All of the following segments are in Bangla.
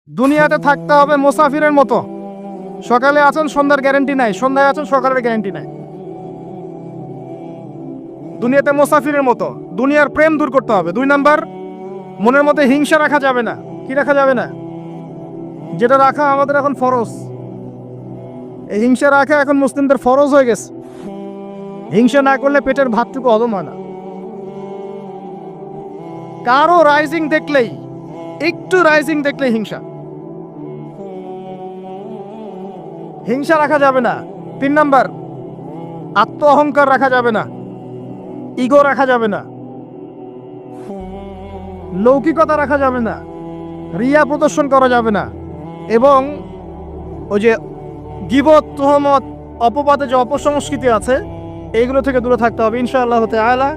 দুনিয়াতে থাকতে হবে মুসাফিরের মতো। সকালে আছেন, সন্ধ্যার গ্যারান্টি নাই, সন্ধ্যায় আছেন, সকালের গ্যারান্টি নাই। দুনিয়াতে মুসাফিরের মতো। দুনিয়ার প্রেম দূর করতে হবে। 2 নাম্বার, মনের মধ্যে হিংসা রাখা যাবে না। কি রাখা যাবে না? যেটা রাখা আমাদের এখন ফরজ। এই হিংসা রাখা এখন মুসলিমদের ফরজ হয়ে গেছে। হিংসা না করলে পেটের ভাতটুকু হজম হয় না। কারো রাইজিং দেখলেই, একটু রাইজিং দেখলেই হিংসা। হিংসা রাখা যাবে না। 3 নাম্বার, আত্ম অহংকার রাখা যাবে না, ইগো রাখা যাবে না, লৌকিকতা রাখা যাবে না, রিয়া প্রদর্শন করা যাবে না, এবং ওই যে গীবত, তুহমত, অপবাদে যে অপসংস্কৃতি আছে এইগুলো থেকে দূরে থাকতে হবে। ইনশাআল্লাহ তাআলা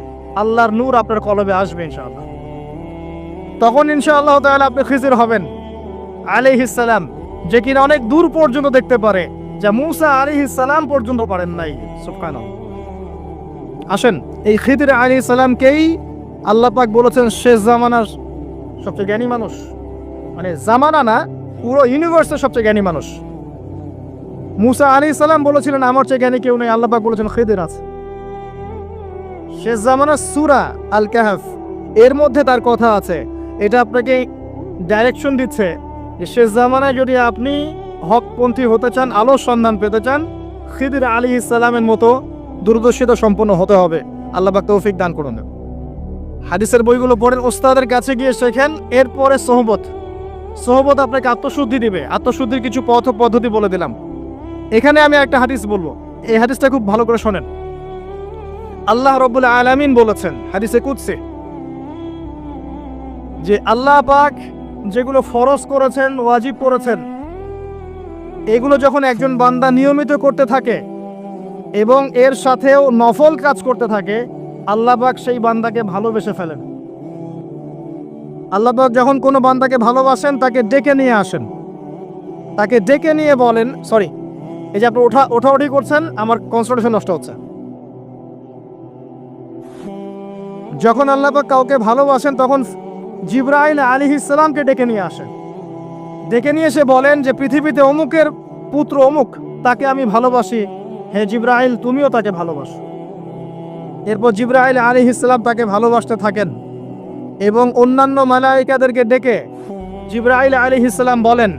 আল্লাহর নূর আপনার কলবে আসবে ইনশাআল্লাহ। তখন ইনশাআল্লাহ তাআলা আপনি খিজির হবেন আলাইহিস সালাম, যে কিনা অনেক দূর পর্যন্ত দেখতে পারে, যা মূসা আলাইহিস সালাম পর্যন্ত পারেন নাই। সুবহানাল্লাহ। আসেন, এই খিদির আলাইহিস সালামকেই আল্লাহ পাক বলেছেন শেষ জামানার সবচেয়ে জ্ঞানী মানুষ। মানে জামানা না, পুরো ইউনিভার্সের সবচেয়ে জ্ঞানী মানুষ। মূসা আলাইহিস সালাম বলেছিলেন আমার চেয়ে জ্ঞানী কেউ নেই, আল্লাহ পাক বলেছেন খিদির আছে। শেষ জামানার সূরা আল কাহফ এর মধ্যে তার কথা আছে। এটা আপনাকে ডাইরেকশন দিচ্ছে যে শেষ জামানায় যদি আপনি হকপন্থী হতে চান, আলোর সন্ধান পেতে চান, খিদির আলাইহিস সালামের মতো দূরদর্শিতা সম্পন্ন হতে হবে। আল্লাহ পাক তৌফিক দান করুন। হাদিসের বইগুলো পড়েন, ওস্তাদের কাছে গিয়ে শেখেন। এরপরে সোহবত আপনাকে আত্মশুদ্ধি দিবে। আত্মশুদ্ধির কিছু পথ ও পদ্ধতি বলে দিলাম। এখানে আমি একটা হাদিস বলবো, এই হাদিসটা খুব ভালো করে শোনেন। আল্লাহ রাব্বুল আলামিন বলেছেন হাদিসে কুদসি যে আল্লাহ পাক যেগুলো ফরজ করেছেন, ওয়াজিব করেছেন, এগুলো যখন একজন বান্দা নিয়মিত করতে থাকে এবং এর সাথেও নফল কাজ করতে থাকে, আল্লাহ পাক সেই বান্দাকে ভালোবেসে ফেলেন। আল্লাহ পাক যখন কোনো বান্দাকে ভালোবাসেন তাকে ডেকে নিয়ে আসেন, তাকে ডেকে নিয়ে বলেন, সরি, এই যে আপনি ওঠাউঠি করছেন, আমার কনসেন্ট্রেশন নষ্ট হচ্ছে। যখন আল্লাহ পাক কাউকে ভালোবাসেন তখন জিবরাইল আলাইহিস সালামকে ডেকে নিয়ে আসেন। ডেকে নিয়ে এসে বলেন যে পৃথিবীতে অমুকের পুত্র অমুক, তাকে আমি ভালোবাসি, হে জিবরাইল তুমিও তাকে ভালোবাসো। এরপর জিবরাইল আলাইহিস সালাম তাকে ভালোবাসতে থাকেন এবং অন্যান্য মালায়েকাদেরকে ডেকে জিবরাইল আলাইহিস সালাম বলেন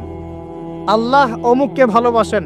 আল্লাহ অমুককে ভালোবাসেন,